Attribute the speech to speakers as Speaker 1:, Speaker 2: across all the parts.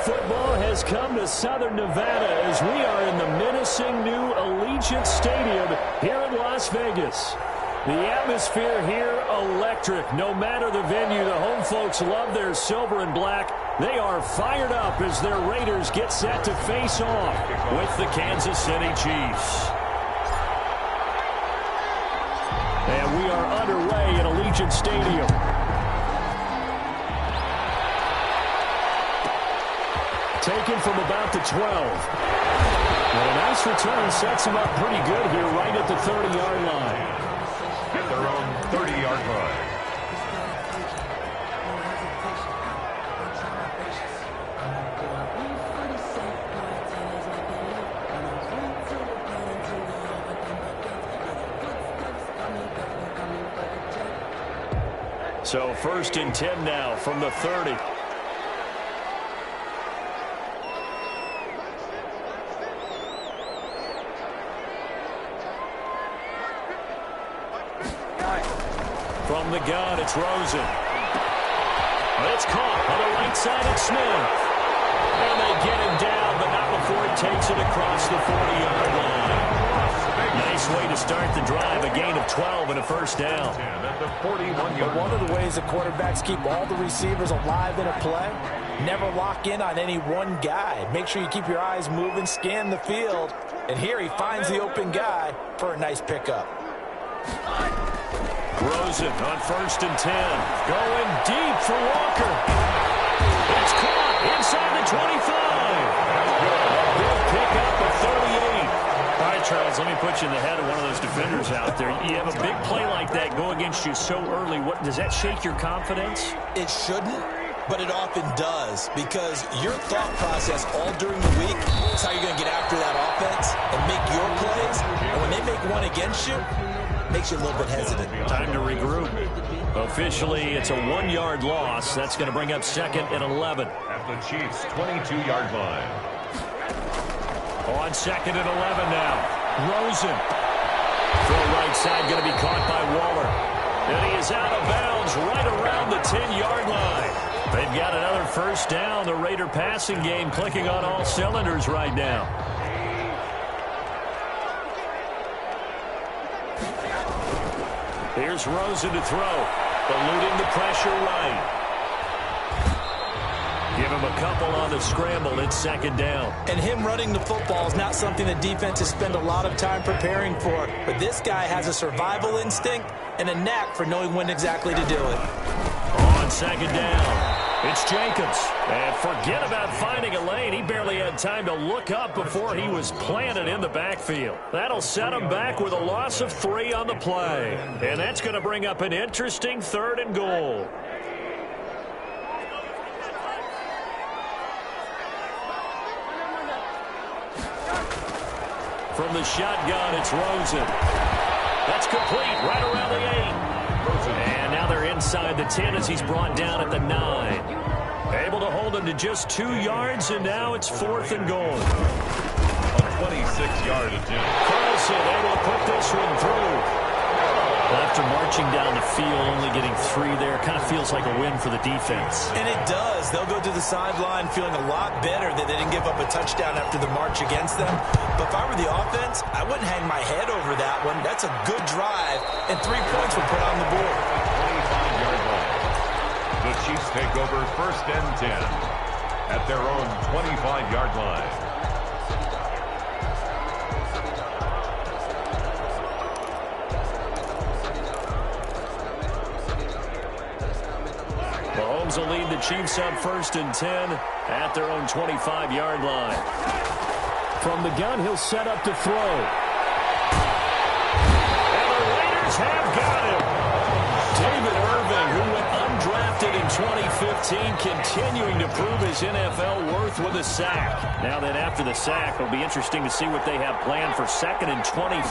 Speaker 1: football has come to Southern Nevada as we are in the menacing new Allegiant Stadium here in Las Vegas. The atmosphere here, electric. No matter the venue, the home folks love their silver and black. They are fired up as their Raiders get set to face off with the Kansas City Chiefs. And we are underway at Allegiant Stadium. Taken from about the 12. And a nice return sets him up pretty good here right at the 30-yard line.
Speaker 2: At their own 30-yard line.
Speaker 1: So 1st and 10 now from the 30. From the gun, it's Rosen. It's caught on the right side of Smith. And they get him down, but not before he takes it across the 40-yard line. Nice way to start the drive, a gain of 12 and a first down.
Speaker 2: At the 41-yard line.
Speaker 3: One of the ways that quarterbacks keep all the receivers alive in a play, never lock in on any one guy. Make sure you keep your eyes moving, scan the field. And here he finds the open guy for a nice pickup.
Speaker 1: Rosen on 1st and 10. Going deep for Walker. It's caught inside the 25. Big pickup of 38. All right, Charles, let me put you in the head of one of those defenders out there. You have a big play like that go against you so early. What does that shake your confidence?
Speaker 3: It shouldn't, but it often does, because your thought process all during the week is how you're going to get after that offense and make your plays. And when they make one against you, makes you a little bit hesitant.
Speaker 1: Time to regroup. Officially, it's a 1-yard loss. That's going to bring up 2nd and 11.
Speaker 2: At the Chiefs' 22-yard line.
Speaker 1: On 2nd and 11 now. Rosen. For the right side, going to be caught by Waller. And he is out of bounds right around the 10-yard line. They've got another first down. The Raider passing game clicking on all cylinders right now. Here's Rosen to throw. Eluding the pressure right. Give him a couple on the scramble. It's 2nd down.
Speaker 3: And him running the football is not something that defenses spend a lot of time preparing for. But this guy has a survival instinct and a knack for knowing when exactly to do it.
Speaker 1: On 2nd down, it's Jacobs. And forget about finding a lane. He barely had time to look up before he was planted in the backfield. That'll set him back with a loss of 3 on the play. And that's going to bring up an interesting 3rd and goal. From the shotgun, it's Rosen. That's complete right around the 8. And now they're inside the 10 as he's brought down at the 9. Able to hold him to just 2 yards, and now it's 4th and goal.
Speaker 2: A 26-yard attempt.
Speaker 1: Carlson able to put this one through. After marching down the field, only getting 3 there, kind of feels like a win for the defense.
Speaker 3: And it does. They'll go to the sideline feeling a lot better that they didn't give up a touchdown after the march against them. But if I were the offense, I wouldn't hang my head over that one. That's a good drive, and 3 points were put on the board.
Speaker 2: 25-yard line. The Chiefs take over 1st and 10 at their own 25-yard line.
Speaker 1: Mahomes will lead the Chiefs up 1st and 10 at their own 25-yard line. From the gun, he'll set up to throw. And the Raiders have got him. David Irving, who went undrafted in 2015, continuing to prove his NFL worth with a sack. Now then, after the sack, it'll be interesting to see what they have planned for 2nd and 23.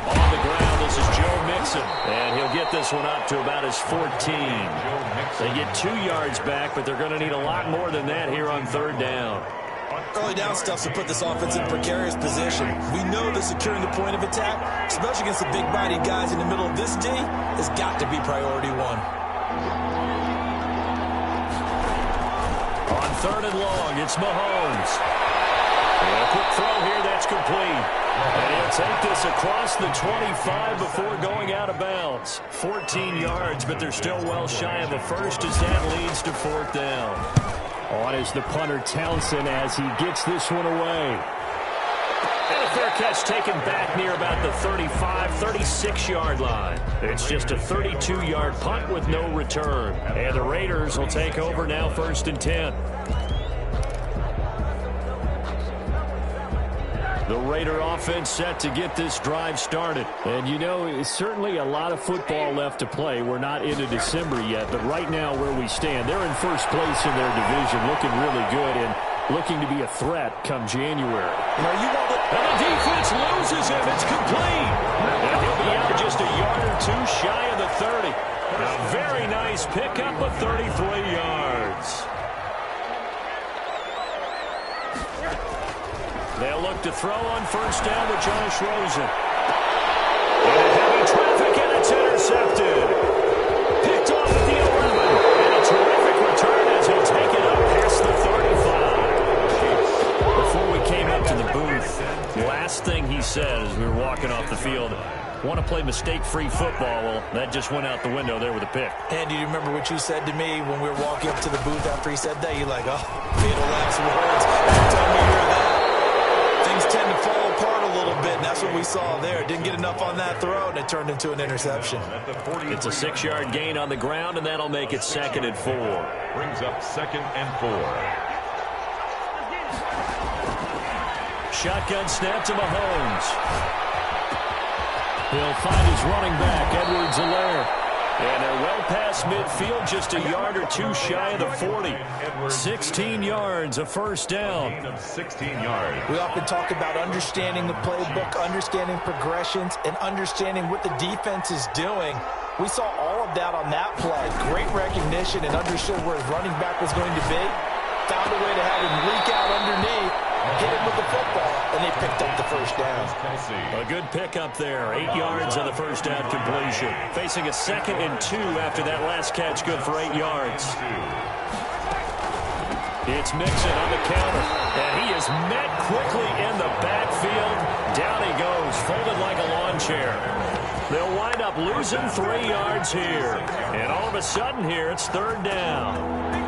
Speaker 1: On the ground, this is Joe Mixon. And he'll get this one up to about his 14. They get 2 yards back, but they're going to need a lot more than that here on 3rd down.
Speaker 3: Early down stuff to put this offense in a precarious position. We know that securing the point of attack, especially against the big-bodied guys in the middle of this D, has got to be priority 1.
Speaker 1: On third and long. It's Mahomes. And a quick throw here. That's complete. And he'll take this across the 25 before going out of bounds. 14 yards, but they're still well shy of a first as that leads to fourth down. On is the punter Townsend as he gets this one away. And a fair catch taken back near about the 35, 36-yard line. It's just a 32-yard punt with no return. And the Raiders will take over now, 1st and 10. The Raider offense set to get this drive started. And, you know, it's certainly a lot of football left to play. We're not into December yet, but right now where we stand, they're in first place in their division, looking really good and looking to be a threat come January. And the defense loses him. It's complete. And he'll be out just a yard or two shy of the 30. A very nice pickup of 33 yards. They'll look to throw on 1st down with Josh Rosen. And heavy traffic, and it's intercepted. Picked off at the 11. And a terrific return as he'll take it up past the 35. Before we came up to the booth, last thing he said as we were walking off the field, want to play mistake-free football. Well, that just went out the window there with a pick.
Speaker 3: And do you remember what you said to me when we were walking up to the booth after he said that? You're like, oh, fatal last words. Every time you hear that, things tend to fall apart a little bit, and that's what we saw there. Didn't get enough on that throw, and it turned into an interception.
Speaker 1: It's a 6-yard gain on the ground, and that'll make it 2nd and 4.
Speaker 2: Brings up 2nd and 4.
Speaker 1: Shotgun snap to Mahomes. He'll find his running back, Edwards-Helaire. And they're well past midfield, just a yard or two shy of the 40. 16 yards, a 1st down.
Speaker 2: 16 yards.
Speaker 3: We often talk about understanding the playbook, understanding progressions, and understanding what the defense is doing. We saw all of that on that play. Great recognition and understood where his running back was going to be. Found a way to have him leak out underneath, get him with the football, and they picked up the 1st down.
Speaker 1: A good pickup there. 8 yards on the 1st down completion. Facing a 2nd and 2 after that last catch, good for 8 yards. It's Mixon on the counter, and he is met quickly in the backfield. Down he goes, folded like a lawn chair. They'll wind up losing 3 yards here. And all of a sudden here, it's 3rd down.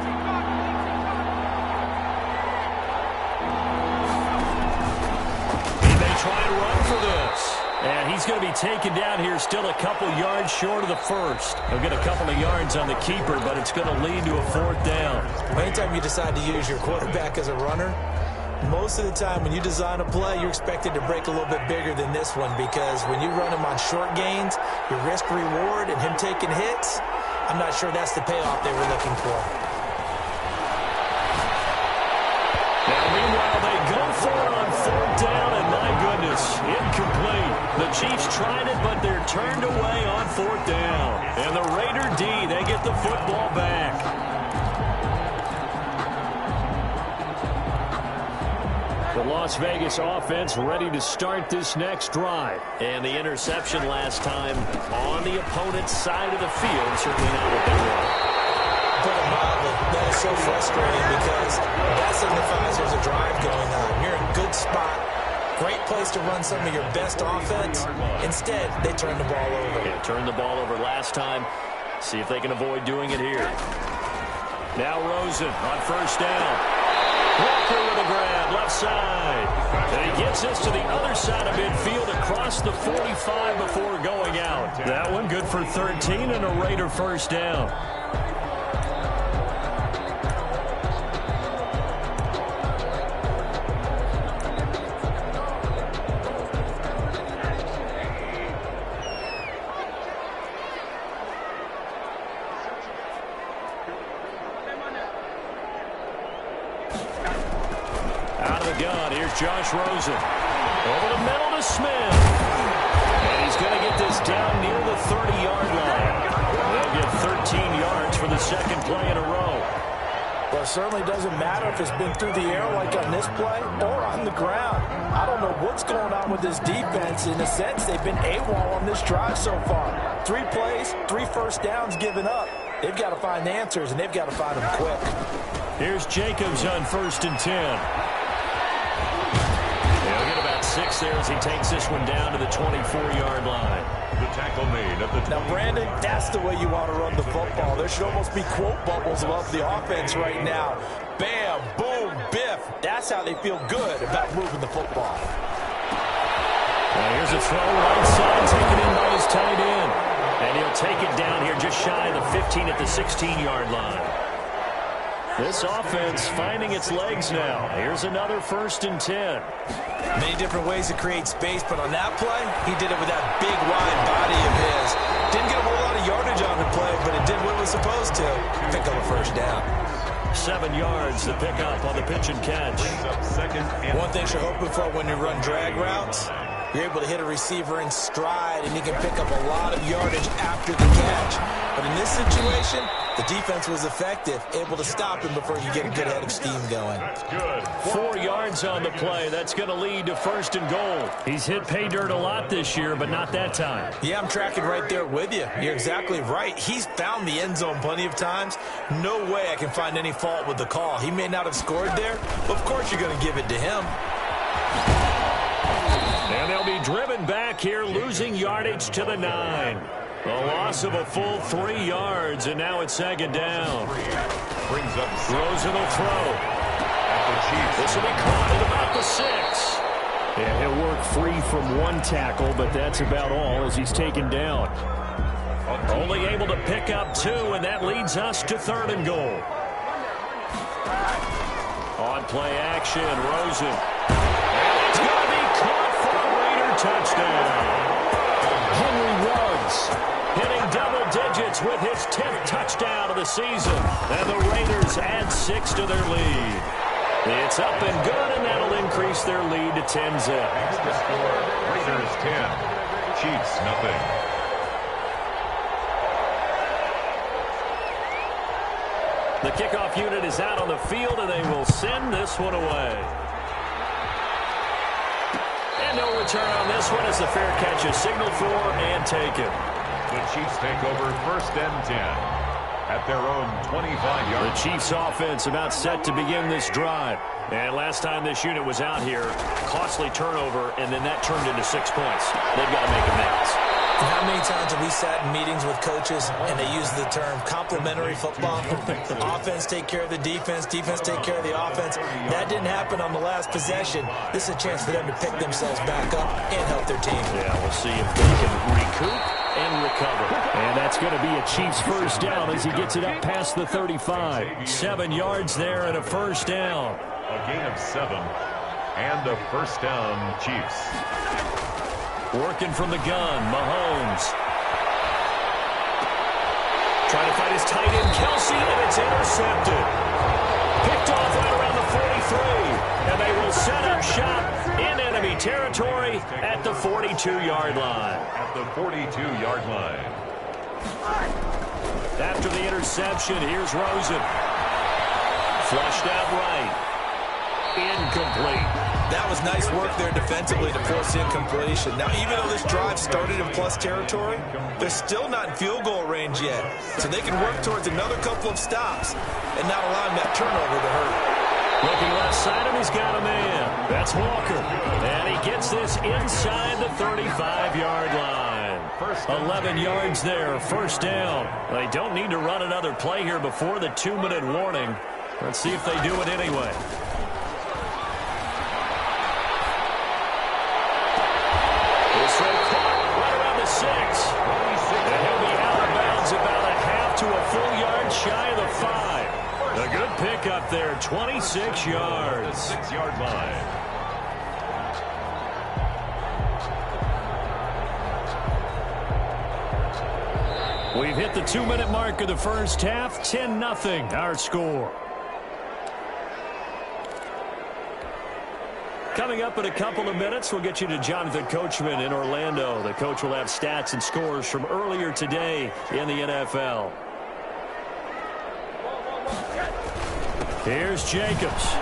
Speaker 1: Try and run for this. And he's going to be taken down here, still a couple yards short of the 1st. He'll get a couple of yards on the keeper, but it's going to lead to a 4th down.
Speaker 3: Anytime you decide to use your quarterback as a runner, most of the time when you design a play, you're expected to break a little bit bigger than this one, because when you run him on short gains, your risk-reward and him taking hits, I'm not sure that's the payoff they were looking for.
Speaker 1: Now, meanwhile, they go for it on 4th down, and my goodness, incomplete. The Chiefs tried it, but they're turned away on 4th down. And the Raider D, they get the football back. The Las Vegas offense ready to start this next drive. And the interception last time on the opponent's side of the field, certainly not what they want.
Speaker 3: Put it mildly, that is so frustrating because that signifies there's a drive going on. You're in a good spot, great place to run some of your best offense. Instead, they turn the ball over.
Speaker 1: Yeah, turned the ball over last time. See if they can avoid doing it here. Now Rosen on 1st down. Walker with a grab, left side. And he gets this to the other side of midfield across the 45 before going out. That one good for 13 and a Raider 1st down. Josh Rosen over the middle to Smith. And he's going to get this down near the 30-yard line. They'll get 13 yards for the 2nd play in a row.
Speaker 3: Well, it certainly doesn't matter if it's been through the air like on this play or on the ground. I don't know what's going on with this defense. In a sense, they've been AWOL on this drive so far. 3 plays, 3 1st downs given up. They've got to find answers, and they've got to find them quick.
Speaker 1: Here's Jacobs on 1st and 10. He'll get about 6 there as he takes this one down to the 24-yard line.
Speaker 2: The tackle made at the 20.
Speaker 3: Now, Brandon, that's the way you want to run the football. There should almost be quote bubbles above the offense right now. Bam, boom, biff. That's how they feel good about moving the football.
Speaker 1: Now here's a throw right side, taken in by his tight end. And he'll take it down here just shy of the 15 at the 16-yard line. This offense finding its legs now. Here's another 1st and 10.
Speaker 3: Many different ways to create space, but on that play, he did it with that big, wide body of his. Didn't get a whole lot of yardage on the play, but it did what it was supposed to. Pick up a 1st down.
Speaker 1: 7 yards to pick up on the pitch and catch.
Speaker 3: One thing you're hoping for when you run drag routes, you're able to hit a receiver in stride, and he can pick up a lot of yardage after the catch. But in this situation, the defense was effective, able to stop him before you get a good head of steam going.
Speaker 2: That's good.
Speaker 1: 4 yards on the play. That's going to lead to 1st and goal. He's hit pay dirt a lot this year, but not that time.
Speaker 3: Yeah, I'm tracking right there with you. You're exactly right. He's found the end zone plenty of times. No way I can find any fault with the call. He may not have scored there, but of course you're going to give it to him.
Speaker 1: And they'll be driven back here, losing yardage to the 9. A loss of a full 3 yards, and now it's 2nd down.
Speaker 2: Brings up
Speaker 1: Rosen will throw. This will be caught at about the 6. Yeah, he'll work free from 1 tackle, but that's about all as he's taken down. Only able to pick up 2, and that leads us to 3rd and goal. On play action, Rosen. And it's going to be caught for a Raider touchdown. Henry Ruggs hitting double digits with his 10th touchdown of the season. And the Raiders add 6 to their lead. It's up and good, and that'll increase their lead to 10-zip.
Speaker 2: Extra score, Raiders 10, Chiefs nothing.
Speaker 1: The kickoff unit is out on the field, and they will send this one away. And no return on this one as the fair catch is signaled for and taken.
Speaker 2: The Chiefs take over 1st and 10 at their own 25-yard.
Speaker 1: The Chiefs offense about set to begin this drive. And last time this unit was out here, costly turnover, and then that turned into 6 points. They've got to make amends.
Speaker 3: And how many times have we sat in meetings with coaches and they use the term complementary football? Offense take care of the defense, defense take care of the offense. That didn't happen on the last possession. This is a chance for them to pick themselves back up and help their team.
Speaker 1: Yeah, we'll see if they can recoup and recover. And that's going to be a Chiefs 1st down as he gets it up past the 35. 7 yards there and a 1st down.
Speaker 2: A gain of 7 and a 1st down, Chiefs.
Speaker 1: Working from the gun, Mahomes. Trying to find his tight end, Kelsey, and it's intercepted. Picked off right around the 43. And they will set up shop in enemy territory at the 42-yard line.
Speaker 2: At the 42-yard line.
Speaker 1: After the interception, here's Rosen. Flushed out right. Incomplete.
Speaker 3: That was nice work there defensively to force incompletion. Now, even though this drive started in plus territory, they're still not in field goal range yet. So they can work towards another couple of stops and not allowing that turnover to hurt.
Speaker 1: Looking left side of him, he's got a man. That's Walker. And he gets this inside the 35-yard line. 11 yards there, 1st down. They don't need to run another play here before the 2-minute warning. Let's see if they do it anyway. And he'll be out of bounds about a half to a full yard shy of the 5. A good pickup there, 26 yards.
Speaker 2: The 6-yard line.
Speaker 1: We've hit the 2-minute mark of the 1st half, 10-0 our score. Coming up in a couple of minutes, we'll get you to Jonathan Coachman in Orlando. The coach will have stats and scores from earlier today in the NFL. Here's Jacobs.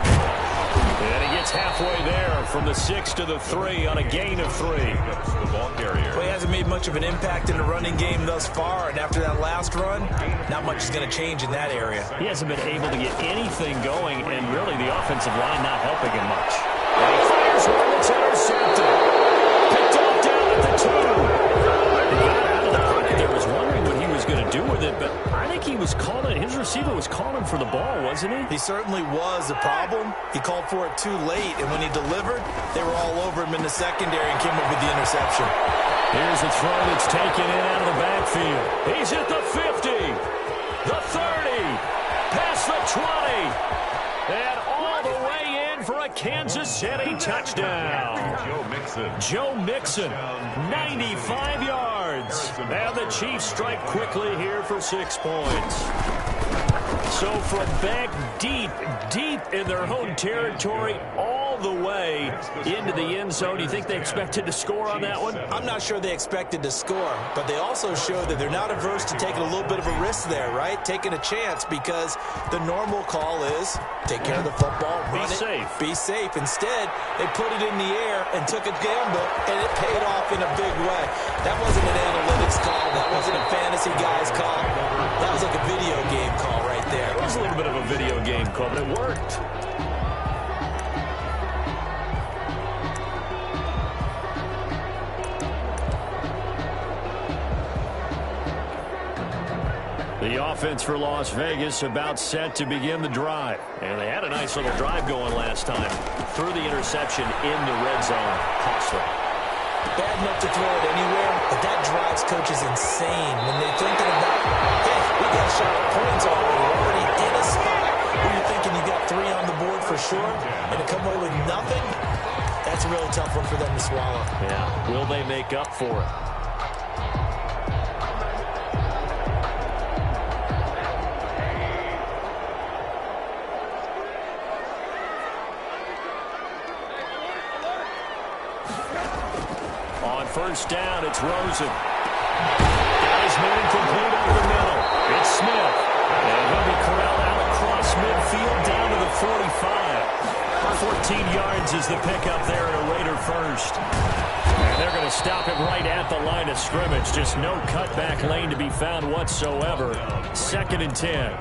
Speaker 1: And he gets halfway there from the 6 to the 3 on a gain of 3.
Speaker 2: The ball carrier.
Speaker 3: Well, he hasn't made much of an impact in the running game thus far, and after that last run, not much is going to change in that area.
Speaker 1: He hasn't been able to get anything going, and really the offensive line not helping him much. And he fires one that's intercepted. Picked off down at the 2. He got out of the pocket there, was wondering what he was going to do with it, but I think he was calling, his receiver was calling for the ball, wasn't he?
Speaker 3: He certainly was. The problem, he called for it too late, and when he delivered, they were all over him in the secondary and came up with the interception.
Speaker 1: Here's a throw that's taken in out of the backfield. He's at the 50, the 30, past the 20, and all the way in for a Kansas City touchdown. Joe Mixon, 95 yards. And the Chiefs strike quickly here for 6 points. So from back deep in their own territory, all the way into the end zone, do you think they expected to score on that one?
Speaker 3: I'm not sure they expected to score, but they also showed that they're not averse to taking a little bit of a risk there, right? Taking a chance, because the normal call is take care of the football, run it, be safe. Instead, they put it in the air and took a gamble, and it paid off in a big way. That wasn't an analytics call. That wasn't a fantasy guy's call. That was like a video game call right there.
Speaker 1: It was a little bit of a video game call, but it worked. The offense for Las Vegas about set to begin the drive. And they had a nice little drive going last time. Threw the interception in the red zone. Costly.
Speaker 3: Bad enough to throw it anywhere, but that drives coaches insane when they're thinking about, hey, we got a shot at points already. We're already in a spot where you're thinking you got 3 on the board for sure, and to come away with nothing, that's a really tough one for them to swallow.
Speaker 1: Yeah, will they make up for it? First down, it's Rosen. Got his man complete over the middle. It's Smith. And he'll be corralled out across midfield down to the 45. 14 yards is the pickup there at a Raider first. And they're going to stop him right at the line of scrimmage. Just no cutback lane to be found whatsoever. 2nd and 10.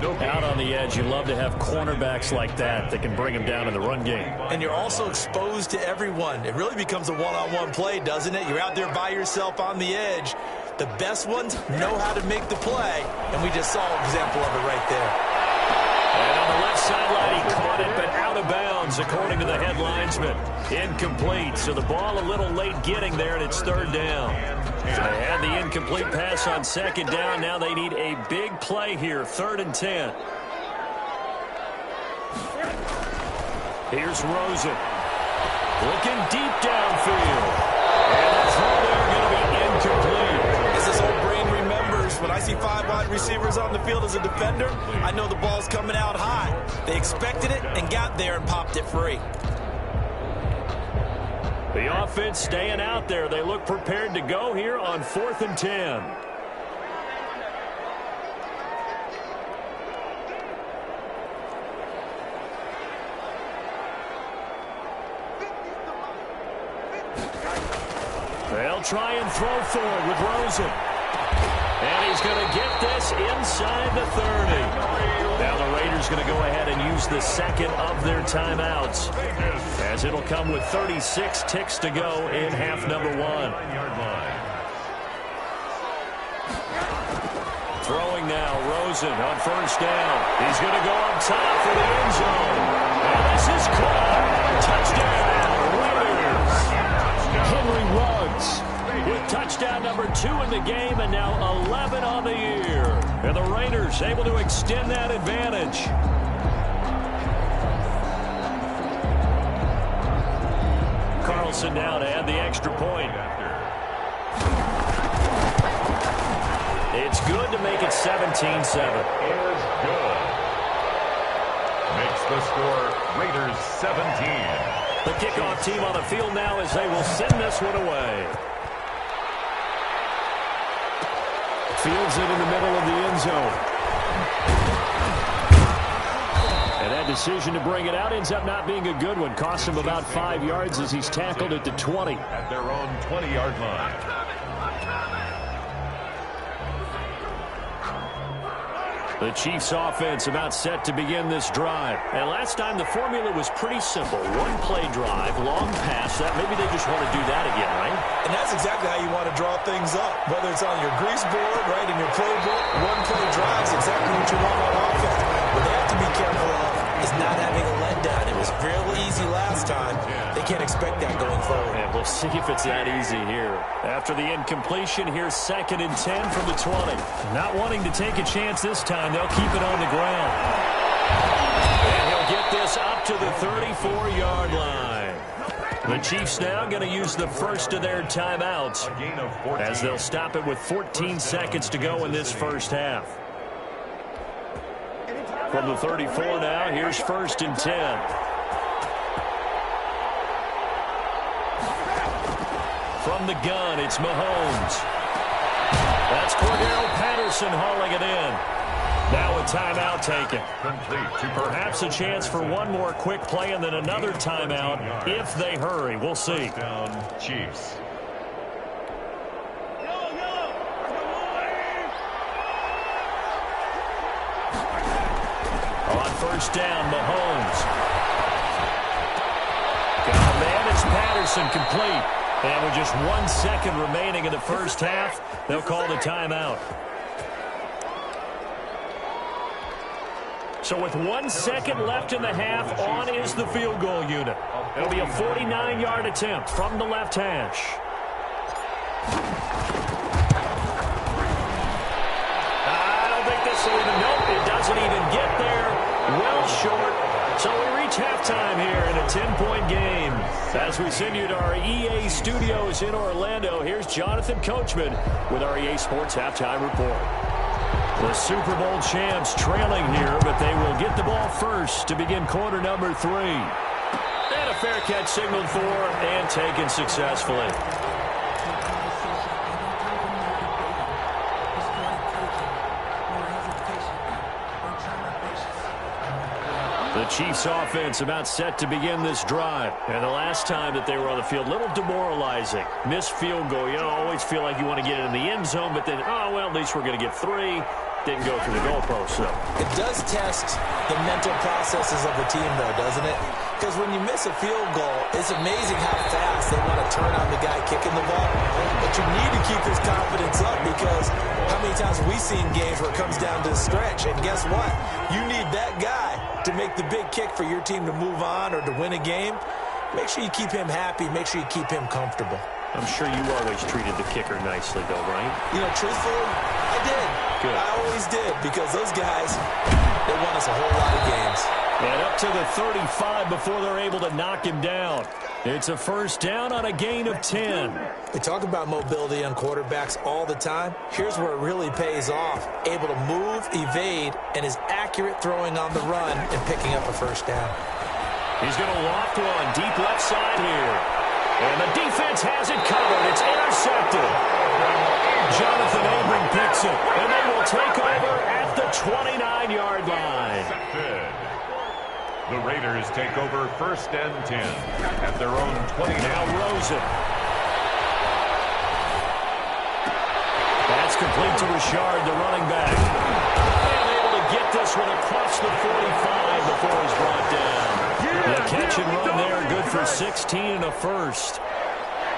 Speaker 1: Out on the edge, you love to have cornerbacks like that can bring him down in the run game.
Speaker 3: And you're also exposed to everyone. It really becomes a one-on-one play, doesn't it? You're out there by yourself on the edge. The best ones know how to make the play, and we just saw an example of it right there.
Speaker 1: And on the left sideline, he caught it, but out of bounds, according to the head linesman. Incomplete, so the ball a little late getting there, and it's 3rd down. So they had the incomplete pass on 2nd down. Now they need a big play here, 3rd and 10. Here's Rosen. Looking deep downfield. And the throw there going to be incomplete.
Speaker 3: As this old brain remembers, when I see 5 wide receivers on the field as a defender, I know the ball's coming out high. They expected it and got there and popped it free.
Speaker 1: The offense staying out there. They look prepared to go here on 4th and 10. They'll try and throw forward with Rosen. And he's going to get this inside the 30. Now the Raiders going to go ahead and use the 2nd of their timeouts, as it'll come with 36 ticks to go in half number 1. Throwing now, Rosen on 1st down. He's going to go up top for the end zone. And this is caught. Touchdown, Raiders. Henry Ruggs with touchdown number 2 in the game, and now 11 on the year. And the Raiders able to extend that advantage. Carlson now to add the extra point. It's good to make it 17-7.
Speaker 2: Is good. Makes the score Raiders 17.
Speaker 1: The kickoff team on the field now as they will send this one away. Fields it in the middle of the end zone. And that decision to bring it out ends up not being a good one. Cost him about 5 yards as he's tackled at the 20.
Speaker 2: At their own 20-yard line.
Speaker 1: The Chiefs offense about set to begin this drive. And last time the formula was pretty simple. One play drive, long pass. That maybe they just want to do that again, right?
Speaker 3: And that's exactly how you want to draw things up. Whether it's on your grease board, right, in your playbook, one play drive is exactly what you want on offense. What they have to be careful of is not having a letdown. It was real easy last time. They can't expect that going forward.
Speaker 1: And we'll see if it's that easy here. After the incompletion, here's 2nd and 10 from the 20. Not wanting to take a chance this time, they'll keep it on the ground. And he'll get this up to the 34-yard line. The Chiefs now going to use the first of their timeouts as they'll stop it with 14 seconds to go in this first half. From the 34 now, here's 1st and 10. From the gun, it's Mahomes. That's Cordero Patterson hauling it in. Now a timeout taken. Perhaps a chance for one more quick play and then another timeout if they hurry. We'll see.
Speaker 2: Down Chiefs.
Speaker 1: On 1st down, Mahomes. Got a man, it's Patterson complete. And with just 1 second remaining in the first half, they'll call the timeout. So with 1 second left in the half, on is the field goal unit. It'll be a 49-yard attempt from the left hash. I don't think this will even, nope, it doesn't even get there. Well short. So we reach halftime here in a 10-point game. As we send you to our EA studios in Orlando, here's Jonathan Coachman with our EA Sports Halftime Report. The Super Bowl champs trailing here, but they will get the ball first to begin quarter number 3. And a fair catch signaled for and taken successfully. The Chiefs offense about set to begin this drive. And the last time that they were on the field, a little demoralizing. Missed field goal. You know, always feel like you want to get it in the end zone, but then, oh, well, at least we're going to get 3. Didn't go through the goalpost, though.
Speaker 3: It does test the mental processes of the team, though, doesn't it? Because when you miss a field goal, it's amazing how fast they want to turn on the guy kicking the ball. But you need to keep his confidence up because how many times have we seen games where it comes down to a stretch? And guess what? You need that guy to make the big kick for your team to move on or to win a game. Make sure you keep him happy. Make sure you keep him comfortable.
Speaker 1: I'm sure you always treated the kicker nicely, though, right?
Speaker 3: You know, truthfully, I did.
Speaker 1: Good.
Speaker 3: I always did because those guys, they won us a whole lot of games.
Speaker 1: And up to the 35 before they're able to knock him down. It's a first down on a gain of 10.
Speaker 3: We talk about mobility on quarterbacks all the time. Here's where it really pays off. Able to move, evade, and is accurate throwing on the run and picking up a first down.
Speaker 1: He's going to loft one deep left side here. And the defense has it covered. It's intercepted. Jonathan Abram picks it. And they will take over at the 29-yard line.
Speaker 2: The Raiders take over 1st and 10 at their own 20.
Speaker 1: Now Rosen. That's complete to Richard, the running back. And able to get this one across the 45 before he's brought down. The catch and run there, good for 16 and a first.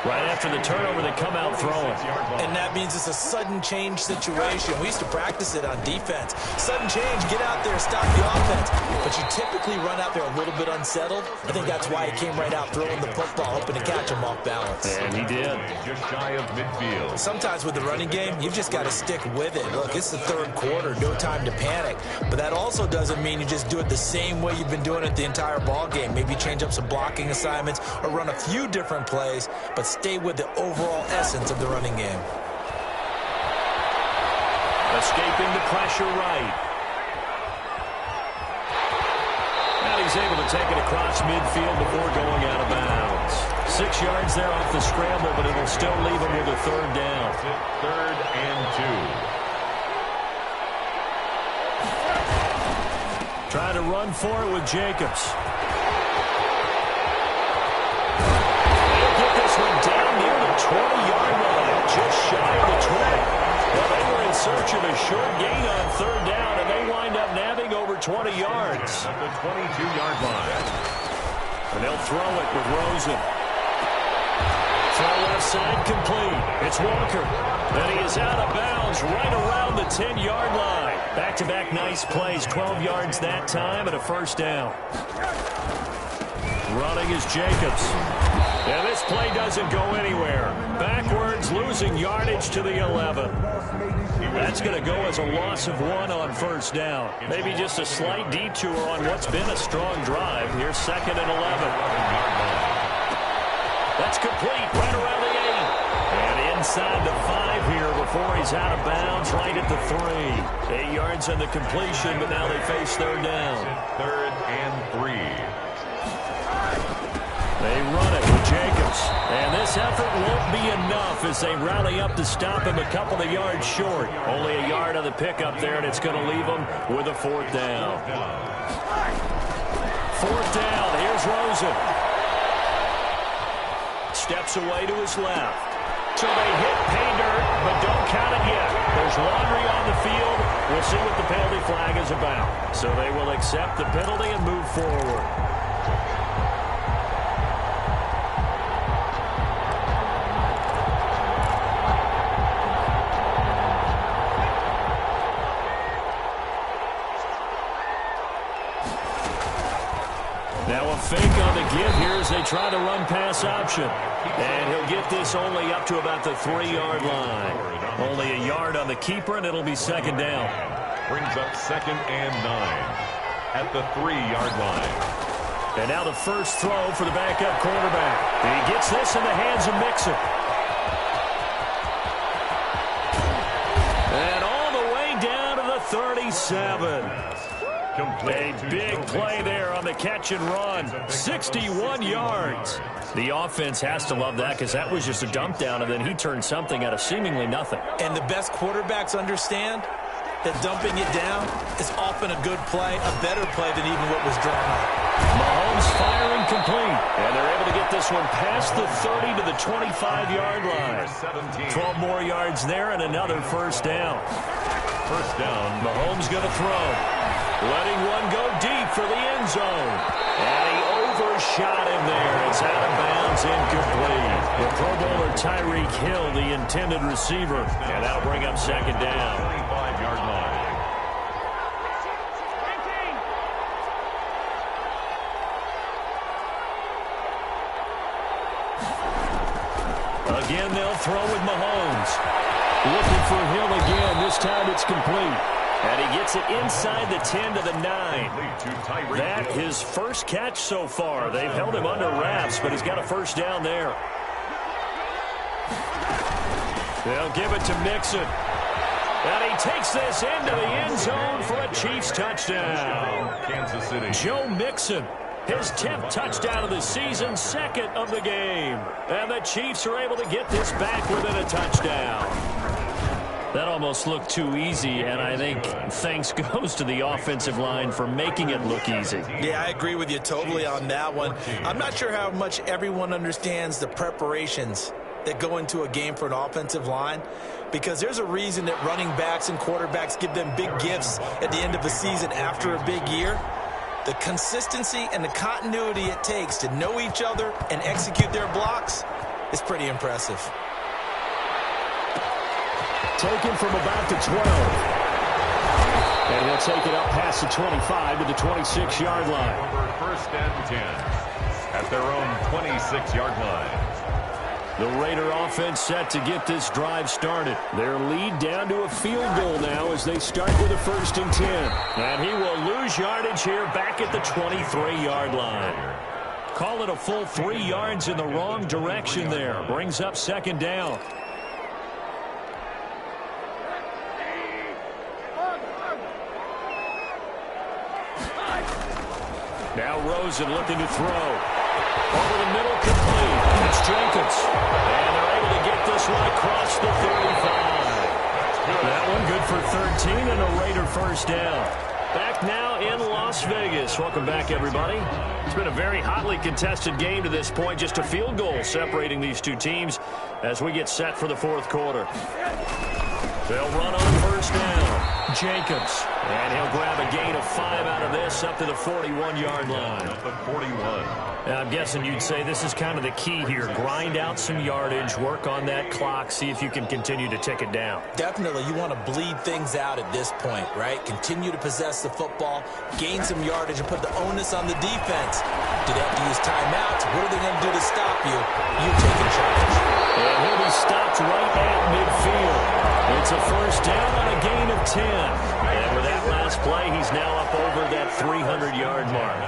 Speaker 1: Right after the turnover, they come out throwing.
Speaker 3: And that means it's a sudden change situation. We used to practice it on defense. Sudden change, get out there, stop the offense. But you typically run out there a little bit unsettled. I think that's why he came right out throwing the football, hoping to catch him off balance.
Speaker 1: And he did.
Speaker 2: Just shy of midfield.
Speaker 3: Sometimes with the running game, you've just got to stick with it. Look, it's the 3rd quarter, no time to panic. But that also doesn't mean you just do it the same way you've been doing it the entire ball game. Maybe change up some blocking assignments or run a few different plays, but stay with the overall essence of the running game.
Speaker 1: Escaping the pressure right. And he's able to take it across midfield before going out of bounds. 6 yards there off the scramble, but it'll still leave him with a 3rd down.
Speaker 2: 3rd and 2.
Speaker 1: Trying to run for it with Jacobs. They'll get this one down near the 20-yard line, just shy of the 20. Well, they were in search of a short gain on third down, and they wind up nabbing over 20 yards.
Speaker 2: At the 22-yard line.
Speaker 1: And they'll throw it with Rosen. Throw left side complete. It's Walker. And he is out of bounds right around the 10-yard line. Back-to-back nice plays. 12 yards that time and a first down. Running is Jacobs. And this play doesn't go anywhere. Backwards, losing yardage to the 11. That's going to go as a loss of 1 on first down. Maybe just a slight detour on what's been a strong drive. Here's 2nd and 11. That's complete right around the 8. And inside the 5 here before he's out of bounds right at the 3. 8 yards on the completion, but now they face third down.
Speaker 2: 3rd and 3.
Speaker 1: They run it with Jacobs. And this effort won't be enough as they rally up to stop him a couple of yards short. Only a yard on the pickup there, and it's going to leave him with a 4th down. 4th down. Here's Rosen. Steps away to his left. So they hit pay dirt, but don't count it yet. There's laundry on the field. We'll see what the penalty flag is about. So they will accept the penalty and move forward. Now a fake on the give here as they try to run pass option. And he'll get this only up to about the 3-yard line. Only a yard on the keeper, and it'll be 2nd down.
Speaker 2: Brings up 2nd and 9 at the 3-yard line.
Speaker 1: And now the first throw for the backup quarterback. He gets this in the hands of Mixon. And all the way down to the 37. A big play there on the catch and run. 61 yards. The offense has to love that because that was just a dump down, and then he turned something out of seemingly nothing.
Speaker 3: And the best quarterbacks understand that dumping it down is often a good play, a better play than even what was drawn up.
Speaker 1: Mahomes firing complete. And they're able to get this one past the 30 to the 25-yard line. 12 more yards there and another first down.
Speaker 2: First down.
Speaker 1: Mahomes going to throw. Letting one go deep for the end zone. And he overshot him there. It's out of bounds, incomplete. The Pro Bowler Tyreek Hill, the intended receiver. And that'll bring up 2nd down.
Speaker 2: 25-yard line.
Speaker 1: Again, they'll throw with Mahomes. Looking for Hill again. This time it's complete. And he gets it inside the 10 to the 9. That his first catch so far. They've held him under wraps, but he's got a first down there. They'll give it to Mixon. And he takes this into the end zone for a Chiefs touchdown.
Speaker 2: Kansas City.
Speaker 1: Joe Mixon, his 10th touchdown of the season, 2nd of the game. And the Chiefs are able to get this back within a touchdown. That almost looked too easy, and I think thanks goes to the offensive line for making it look easy.
Speaker 3: Yeah, I agree with you totally on that one. I'm not sure how much everyone understands the preparations that go into a game for an offensive line, because there's a reason that running backs and quarterbacks give them big gifts at the end of the season after a big year. The consistency and the continuity it takes to know each other and execute their blocks is pretty impressive.
Speaker 1: Taken from about the 12. And he'll take it up past the 25 to the 26-yard line.
Speaker 2: Over 1st and 10 at their own 26-yard line.
Speaker 1: The Raider offense set to get this drive started. Their lead down to a field goal now as they start with a 1st and 10. And he will lose yardage here back at the 23-yard line. Call it a full 3 yards in the wrong direction there. Brings up 2nd down. Now Rosen looking to throw. Over the middle, complete. It's Jenkins. And they're able to get this one across the 35. That one good for 13 and a Raider first down. Back now in Las Vegas. Welcome back, everybody. It's been a very hotly contested game to this point. Just a field goal separating these two teams as we get set for the fourth quarter. They'll run on first down. Jacobs. And he'll grab a gain of 5 out of this up to the 41-yard line.
Speaker 2: Up at 41.
Speaker 1: I'm guessing you'd say this is kind of the key here. Grind out some yardage, work on that clock, see if you can continue to tick it down.
Speaker 3: Definitely, you want to bleed things out at this point, right? Continue to possess the football, gain some yardage, and put the onus on the defense. Do they have to use timeouts? What are they going to do to stop you? You're taking charge.
Speaker 1: And he'll be stopped right at midfield. It's a first down on a gain of 10. And with that last play, he's now up over that 300-yard mark.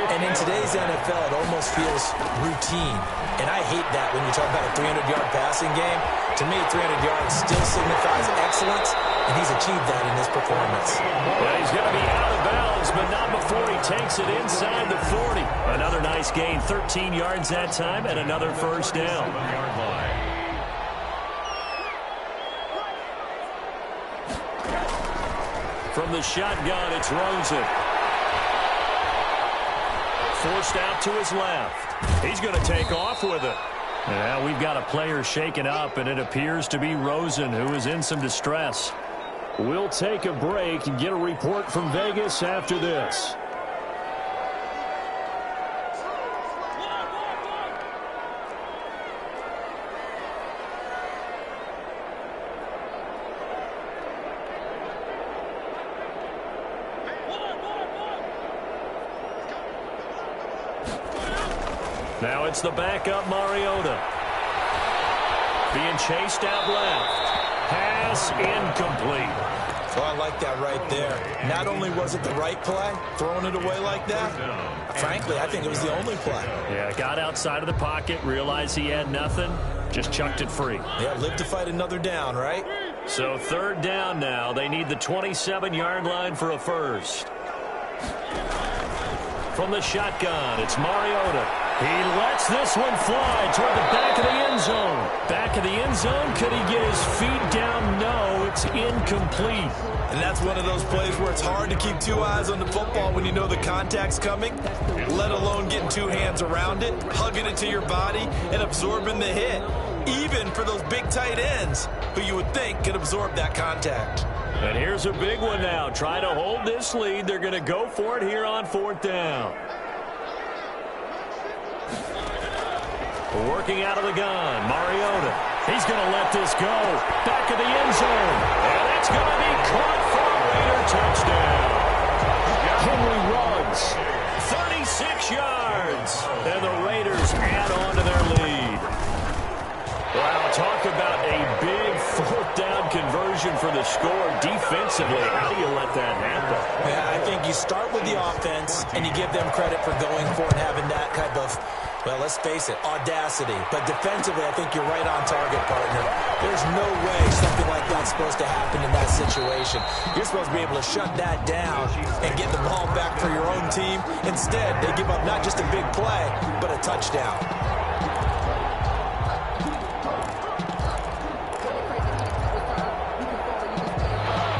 Speaker 3: And in today's NFL, it almost feels routine. And I hate that when you talk about a 300-yard passing game. To me, 300 yards still signifies excellence, and he's achieved that in this performance.
Speaker 1: Well, he's going to be out of bounds, but not before he takes it inside the 40. Another nice gain, 13 yards that time, and another first down. From the shotgun, it's Rosen. Forced out to his left. He's going to take off with it. Now we've got a player shaken up, and it appears to be Rosen, who is in some distress. We'll take a break and get a report from Vegas after this. Now it's the backup Mariota. Being chased out left. Pass incomplete.
Speaker 3: Well, I like that right there. Not only was it the right play, throwing it away like that, frankly, I think it was the only play.
Speaker 1: Yeah, got outside of the pocket, realized he had nothing, just chucked it free.
Speaker 3: Yeah, live to fight another down, right?
Speaker 1: So third down now. They need the 27-yard line for a first. From the shotgun, it's Mariota. He lets this one fly toward the back of the end zone. Back of the end zone. Could he get his feet down? No, it's incomplete.
Speaker 3: And that's one of those plays where it's hard to keep two eyes on the football when you know the contact's coming, let alone getting two hands around it, hugging it to your body, and absorbing the hit, even for those big tight ends who you would think could absorb that contact.
Speaker 1: And here's a big one now. Trying to hold this lead. They're going to go for it here on fourth down. Working out of the gun, Mariota. He's going to let this go. Back of the end zone. And it's going to be caught for a Raider touchdown. Henry runs 36 yards. And the Raiders add on to their lead. Wow, talk about a big fourth down conversion for the score. Defensively, how do you let that happen?
Speaker 3: Yeah, I think you start with the offense, and you give them credit for going for it and having that type of, well, let's face it, audacity. But defensively, I think you're right on target, partner. There's no way something like that's supposed to happen in that situation. You're supposed to be able to shut that down and get the ball back for your own team. Instead, they give up not just a big play, but a touchdown.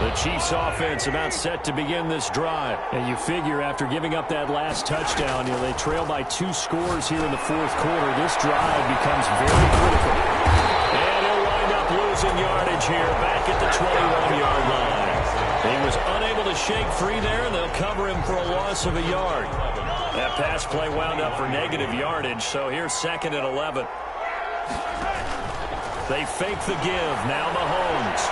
Speaker 1: The Chiefs offense about set to begin this drive. And you figure after giving up that last touchdown, they trail by 2 scores here in the fourth quarter. This drive becomes very critical. And he'll wind up losing yardage here back at the 21-yard line. He was unable to shake free there, and they'll cover him for a loss of a yard. That pass play wound up for negative yardage, so here's 2nd and 11. They fake the give. Now Mahomes.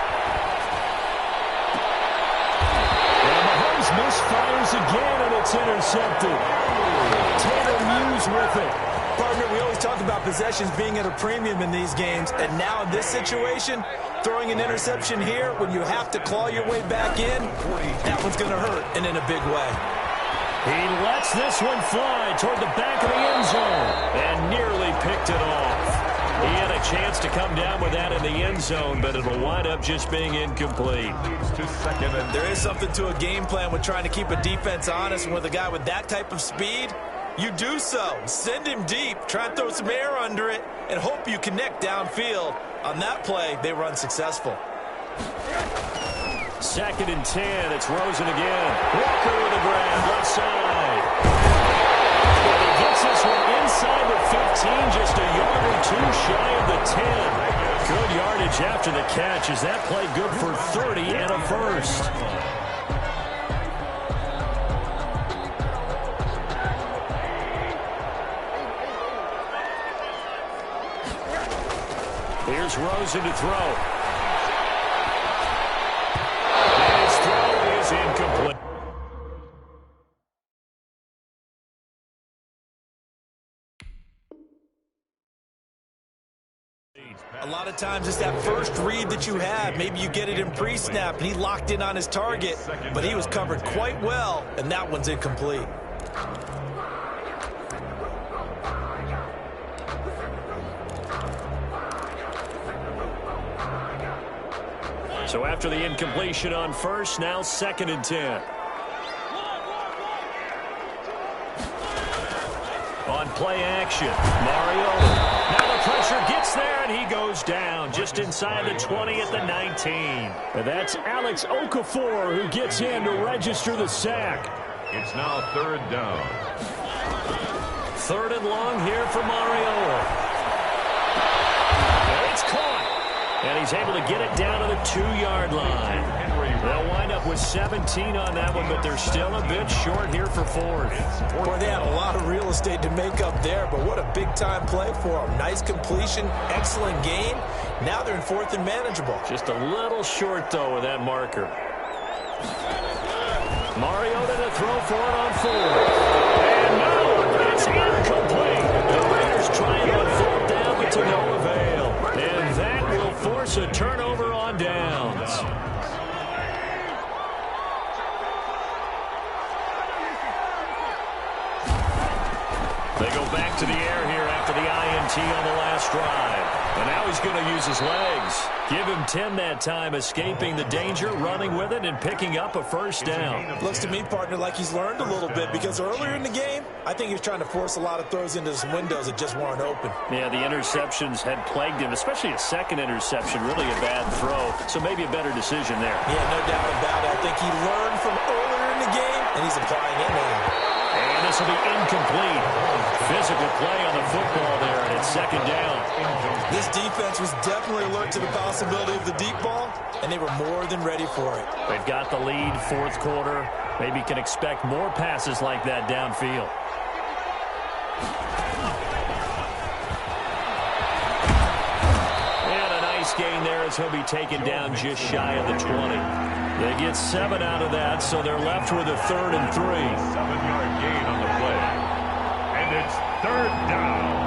Speaker 1: Misfires again, and it's intercepted. Taylor Muse with it.
Speaker 3: Partner, we always talk about possessions being at a premium in these games, and now in this situation, throwing an interception here when you have to claw your way back in, that one's going to hurt, and in a big way.
Speaker 1: He lets this one fly toward the back of the end zone and nearly picked it off. He had a chance to come down with that in the end zone, but it'll wind up just being incomplete.
Speaker 3: There is something to a game plan with trying to keep a defense honest, and with a guy with that type of speed, you do so. Send him deep, try and throw some air under it, and hope you connect downfield. On that play, they were unsuccessful.
Speaker 1: 2nd and 10. It's Rosen again. Walker with a grab, left side. And he gets this one inside the 15, just a yard or two shy of the 10. Good yardage after the catch. Is that play good for 30 and a first? Here's Rosen to throw. His throw is incomplete.
Speaker 3: A lot of times it's that first read that you have. Maybe you get it in pre-snap, and he locked in on his target, but he was covered quite well, and that one's incomplete.
Speaker 1: So after the incompletion on first, now 2nd and 10. On play action, Mariota. Now the pressure gets there, and he goes down just inside the 20 at the 19. And that's Alex Okafor who gets in to register the sack.
Speaker 2: It's now 3rd down.
Speaker 1: 3rd and long here for Mariota. It's caught. And he's able to get it down to the 2-yard line. They'll wind up with 17 on that one, but they're still a bit short here for 4th.
Speaker 3: Boy, they had a lot of real estate to make up there, but what a big-time play for them. Nice completion, excellent game. Now they're in 4th and manageable.
Speaker 1: Just a little short, though, with that marker. Mariota to throw for it on 4th. And no, it's incomplete. The Raiders trying on 4th down, but to no avail. And that will force a turnover on downs. They go back to the air here after the INT on the last drive. And now he's going to use his legs. Give him 10 that time, escaping the danger, running with it, and picking up a first down.
Speaker 3: Looks to me, partner, like he's learned a little bit, because earlier in the game, I think he was trying to force a lot of throws into some windows that just weren't open.
Speaker 1: Yeah, the interceptions had plagued him, especially a second interception, really a bad throw. So maybe a better decision there.
Speaker 3: Yeah, no doubt about it. I think he learned from earlier in the game, and he's applying it now.
Speaker 1: And this will be incomplete. Physical play on the football there, and it's 2nd down.
Speaker 3: This defense was definitely alert to the possibility of the deep ball, and they were more than ready for it.
Speaker 1: They've got the lead, 4th quarter. Maybe can expect more passes like that downfield. And a nice gain there as he'll be taken down just shy of the 20. They get 7 out of that, so they're left with a 3rd and 3.
Speaker 2: 7-yard gain on the play. And it's 3rd down.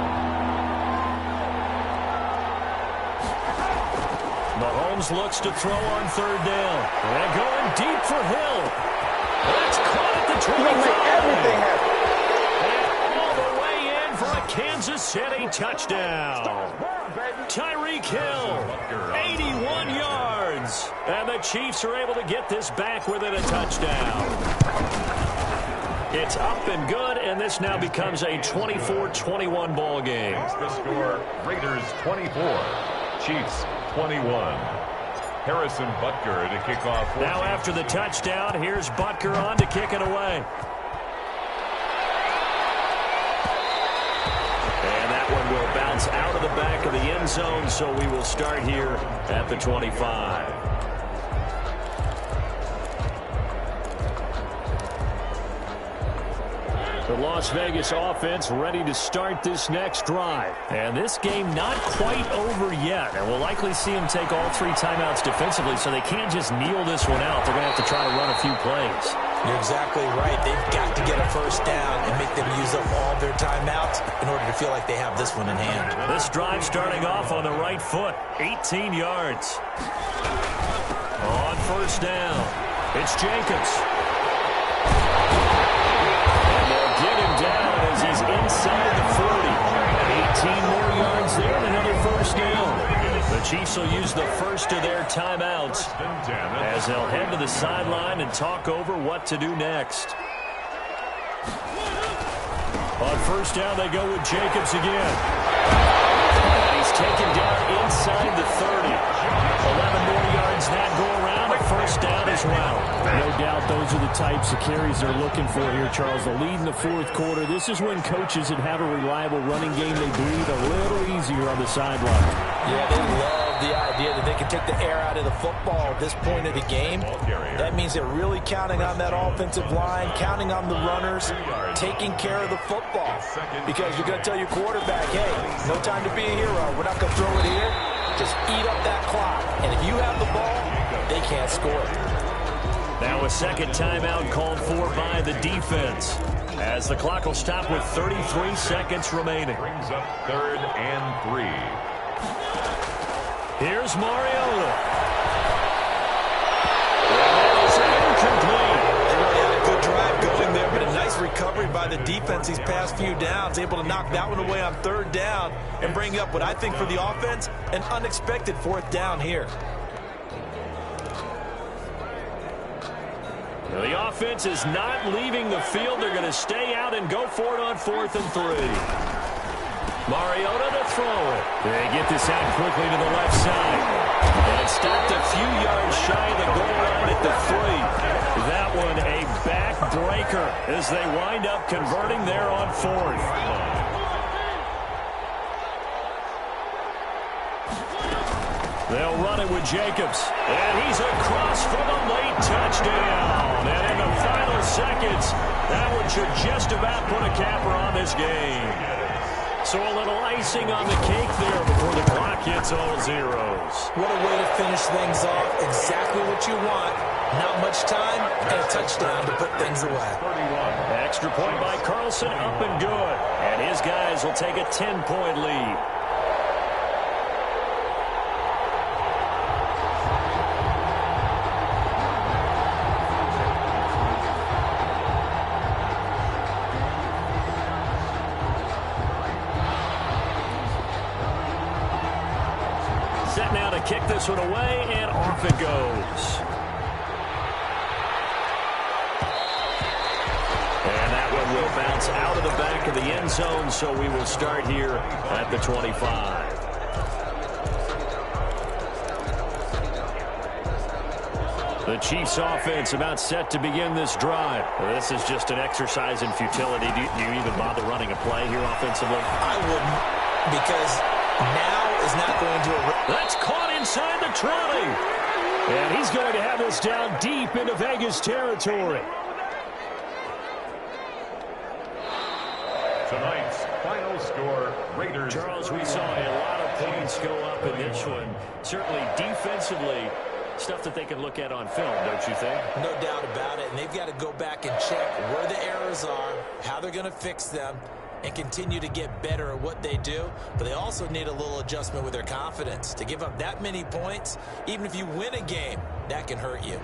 Speaker 1: Mahomes looks to throw on 3rd down. And going deep for Hill. That's caught at the 25. And all the way in for a Kansas City touchdown. Tyreek Hill, 81 yards. And the Chiefs are able to get this back within a touchdown. It's up and good, and this now becomes a 24-21 ball game.
Speaker 2: The score, Raiders 24, Chiefs 21. Harrison Butker to kick off.
Speaker 1: Now after the touchdown, here's Butker on to kick it away. And that one will bounce out of the back of the end zone, so we will start here at the 25. The Las Vegas offense ready to start this next drive. And this game not quite over yet. And we'll likely see them take all 3 timeouts defensively, so they can't just kneel this one out. They're going to have to try to run a few plays.
Speaker 3: You're exactly right. They've got to get a first down and make them use up all their timeouts in order to feel like they have this one in hand.
Speaker 1: This drive starting off on the right foot, 18 yards. On 1st down, it's Jacobs. Get him down as he's inside the 40. 18 more yards there and another 1st down. The Chiefs will use the first of their timeouts as they'll head to the sideline and talk over what to do next. On 1st down, they go with Jacobs again. And he's taken down inside the 30. 11 more yards that go around. A first down as well.
Speaker 4: No doubt those are the types of carries they're looking for here, Charles. The lead in the fourth quarter. This is when coaches that have a reliable running game, they breathe a little easier on the sideline.
Speaker 3: Yeah, they love the idea that they can take the air out of the football at this point of the game. That means they're really counting on that offensive line, counting on the runners, taking care of the football. Because you're going to tell your quarterback, hey, no time to be a hero. We're not going to throw it here. Just eat up that clock. And if you have the ball, they can't score.
Speaker 1: Now a second timeout called for by the defense, as the clock will stop with 33 seconds remaining.
Speaker 2: Brings up 3rd and 3.
Speaker 1: Here's Mariota. And that is incomplete.
Speaker 3: They really had a good drive going there, but a nice recovery by the defense these past few downs, able to knock that one away on 3rd down and bring up what I think for the offense, an unexpected 4th down here.
Speaker 1: The offense is not leaving the field. They're going to stay out and go for it on 4th and 3. Mariota to throw it. They get this out quickly to the left side. And stopped a few yards shy of the goal line at the 3. That one a backbreaker as they wind up converting there on 4th. They'll run it with Jacobs. And he's across for the late touchdown. And in the final seconds, that one should just about put a capper on this game. So a little icing on the cake there before the clock hits all zeros.
Speaker 3: What a way to finish things off. Exactly what you want. Not much time and a touchdown to put things away.
Speaker 2: 31.
Speaker 1: Extra point by Carlson, up and good. And his guys will take a 10-point lead. Set now to kick this one away, and off it goes. And that one will bounce out of the back of the end zone, so we will start here at the 25. The Chiefs offense about set to begin this drive. This is just an exercise in futility. Do you even bother running a play here offensively?
Speaker 3: I wouldn't, because now is not going to...
Speaker 1: That's caught inside the 20. And he's going to have this down deep into Vegas territory.
Speaker 2: Tonight's final score, Raiders.
Speaker 1: Charles, we saw a lot of points go up in this one. Certainly defensively, stuff that they can look at on film, don't you think?
Speaker 3: No doubt about it. And they've got to go back and check where the errors are, how they're going to fix them, and continue to get better at what they do. But they also need a little adjustment with their confidence. To give up that many points, even if you win a game, that can hurt you.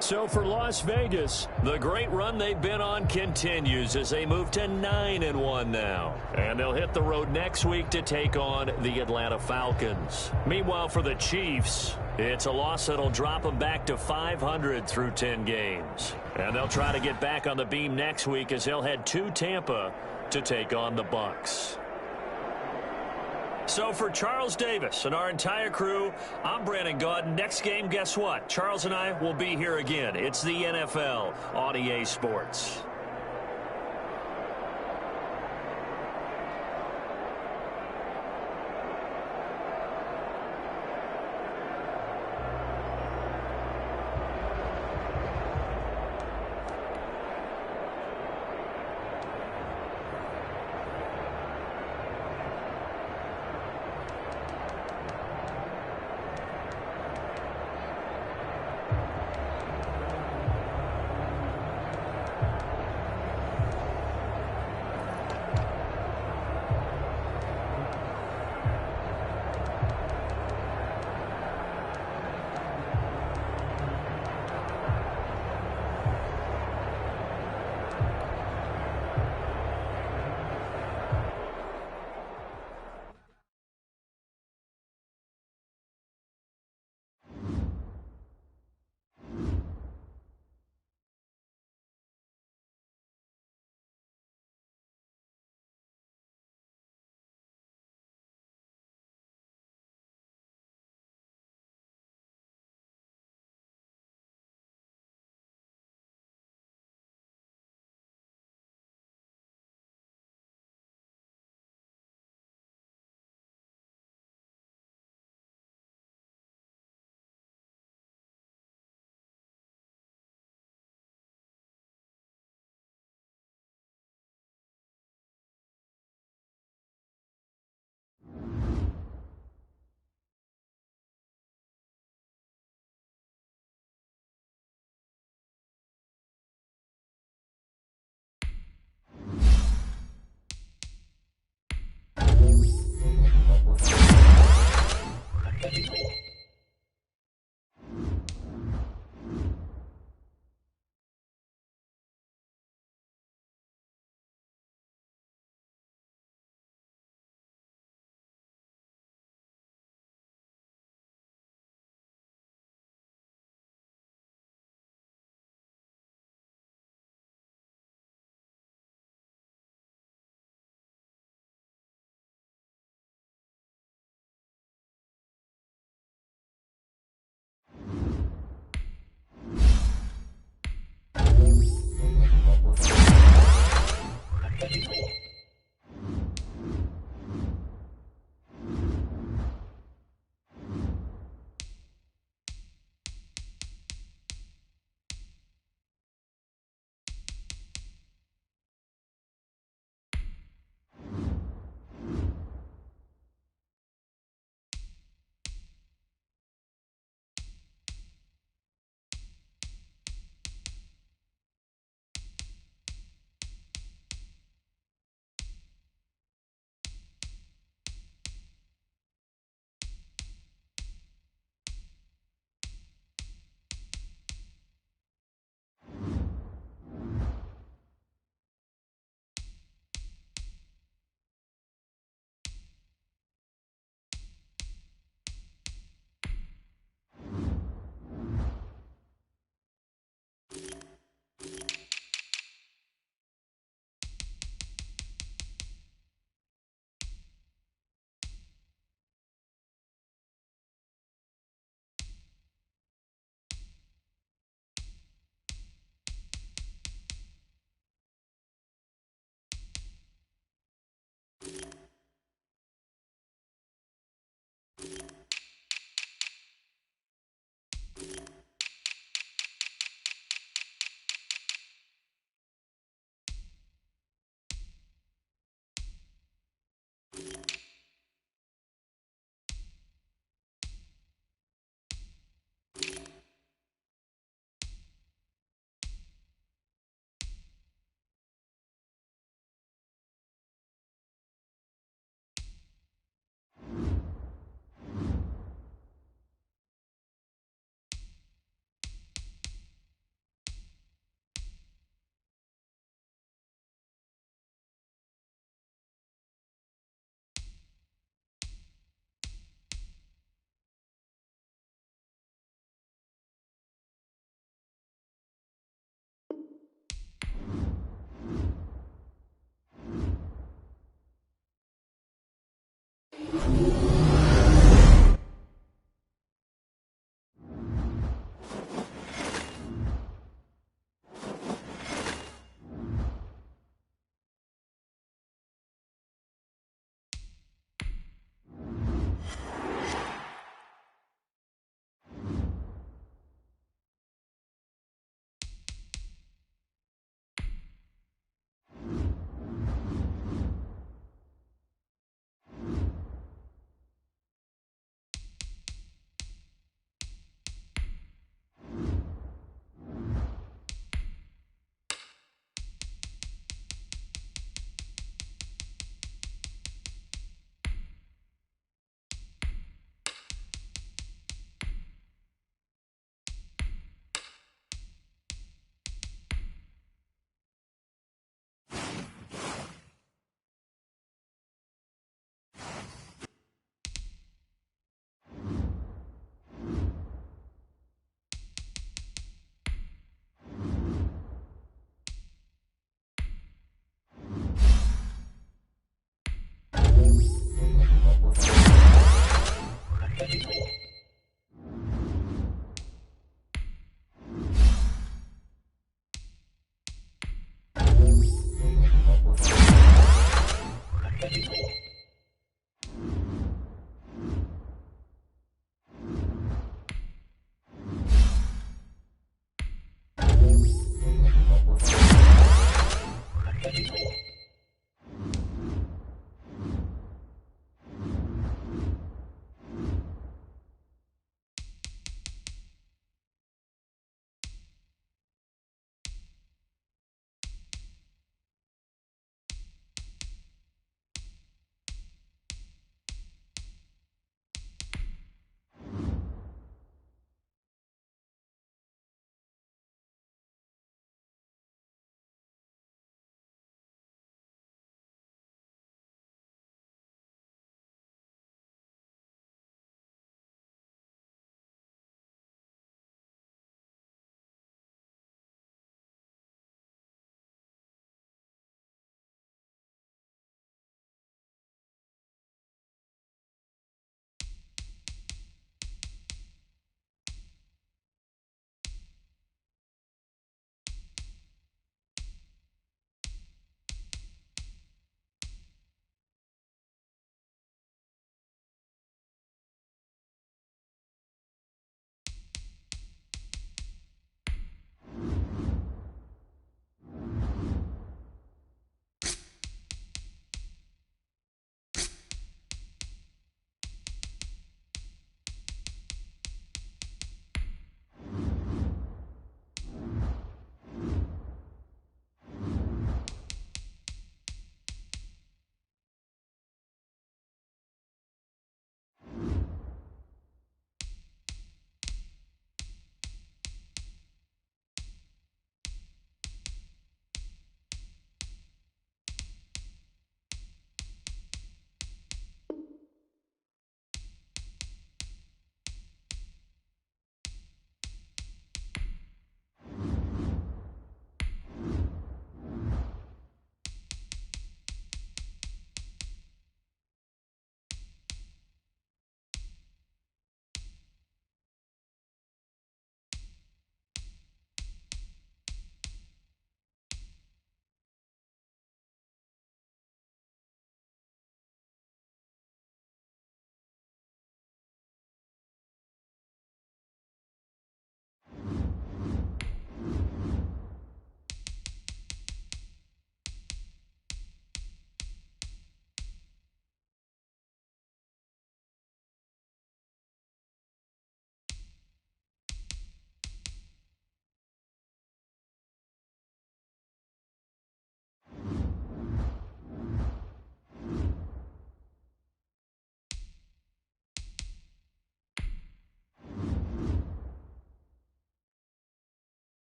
Speaker 1: So for Las Vegas, the great run they've been on continues as they move to 9-1 now. And they'll hit the road next week to take on the Atlanta Falcons. Meanwhile, for the Chiefs, it's a loss that'll drop them back to 500 through 10 games. And they'll try to get back on the beam next week as they'll head to Tampa to take on the Bucs. So for Charles Davis and our entire crew, I'm Brandon Gaudin. Next game, guess what? Charles and I will be here again. It's the NFL on EA Sports.